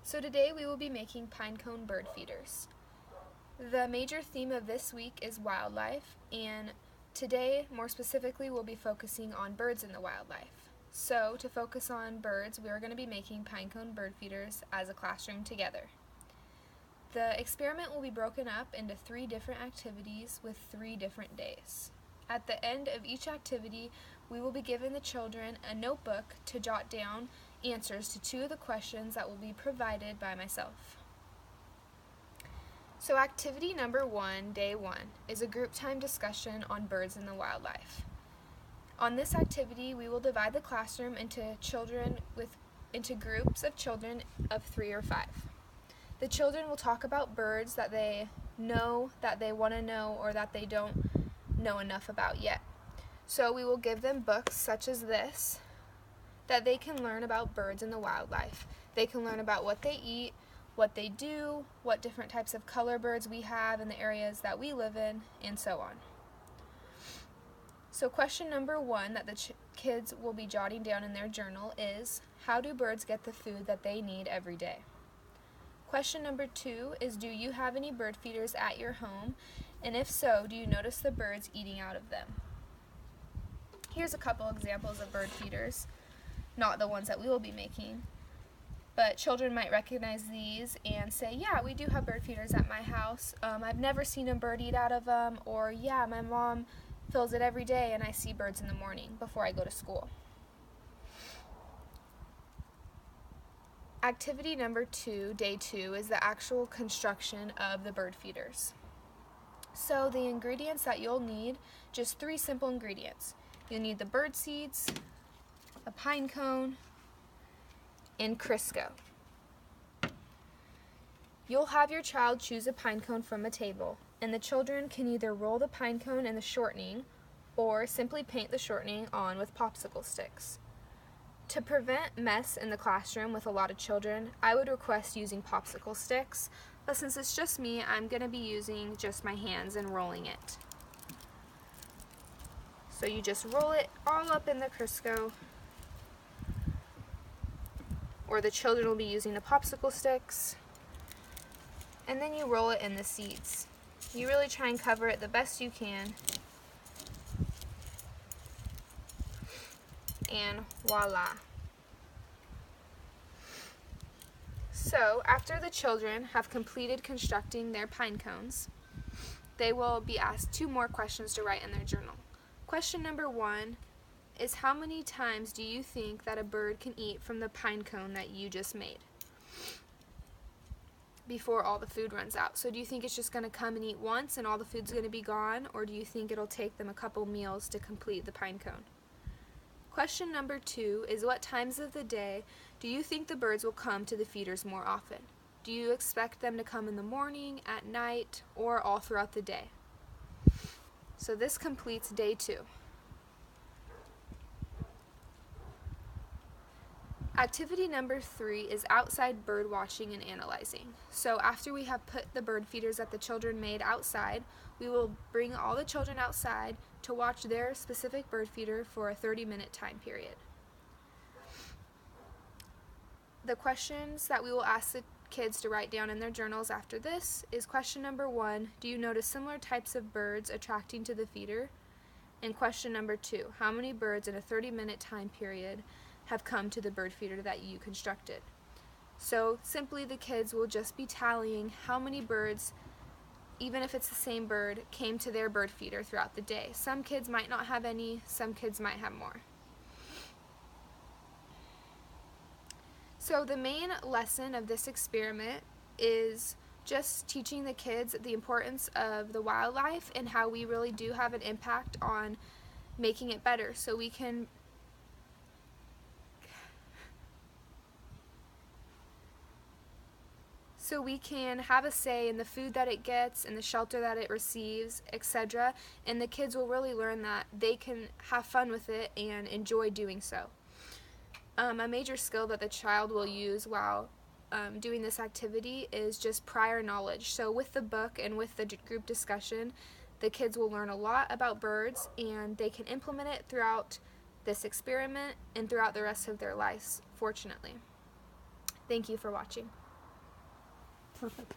So today we will be making pinecone bird feeders. The major theme of this week is wildlife, and today, more specifically, we'll be focusing on birds in the wildlife. So to focus on birds, we are going to be making pinecone bird feeders as a classroom together. The experiment will be broken up into 3 different activities with 3 different days. At the end of each activity, we will be giving the children a notebook to jot down answers to 2 of the questions that will be provided by myself. So activity number 1, day 1, is a group time discussion on birds in the wildlife. On this activity, we will divide the classroom into groups of children of 3 or 5. The children will talk about birds that they know, that they want to know, or that they don't know enough about yet. So we will give them books such as this that they can learn about birds in the wildlife. They can learn about what they eat, what they do, what different types of color birds we have in the areas that we live in, and so on. So question number 1 that the kids will be jotting down in their journal is, how do birds get the food that they need every day? Question number 2 is, do you have any bird feeders at your home? And if so, do you notice the birds eating out of them? Here's a couple examples of bird feeders, not the ones that we will be making, but children might recognize these and say, yeah, we do have bird feeders at my house. I've never seen a bird eat out of them, or yeah, my mom fills it every day and I see birds in the morning before I go to school. Activity number 2, day 2, is the actual construction of the bird feeders. So the ingredients that you'll need, just 3 simple ingredients. You'll need the bird seeds, a pine cone, and Crisco. You'll have your child choose a pine cone from a table, and the children can either roll the pine cone in the shortening or simply paint the shortening on with popsicle sticks. To prevent mess in the classroom with a lot of children, I would request using popsicle sticks, but since it's just me, I'm going to be using just my hands and rolling it. So you just roll it all up in the Crisco, or the children will be using the popsicle sticks, and then you roll it in the seeds. You really try and cover it the best you can, and voila. So after the children have completed constructing their pine cones, they will be asked 2 more questions to write in their journal. Question number 1 is, how many times do you think that a bird can eat from the pine cone that you just made before all the food runs out? So do you think it's just going to come and eat once and all the food's going to be gone, or do you think it'll take them a couple meals to complete the pine cone? Question number 2 is, what times of the day do you think the birds will come to the feeders more often? Do you expect them to come in the morning, at night, or all throughout the day? So this completes day 2. Activity number 3 is outside bird watching and analyzing. So after we have put the bird feeders that the children made outside, we will bring all the children outside to watch their specific bird feeder for a 30-minute time period. The questions that we will ask the kids to write down in their journals after this is question number 1, do you notice similar types of birds attracting to the feeder? And question number 2, how many birds in a 30-minute time period have come to the bird feeder that you constructed? So simply the kids will just be tallying how many birds, even if it's the same bird, came to their bird feeder throughout the day. Some kids might not have any, some kids might have more. So the main lesson of this experiment is just teaching the kids the importance of the wildlife and how we really do have an impact on making it better, so we can have a say in the food that it gets and the shelter that it receives, etc. And the kids will really learn that they can have fun with it and enjoy doing so. A major skill that the child will use while doing this activity is just prior knowledge. So with the book and with the group discussion, the kids will learn a lot about birds, and they can implement it throughout this experiment and throughout the rest of their lives, fortunately. Thank you for watching. Perfect.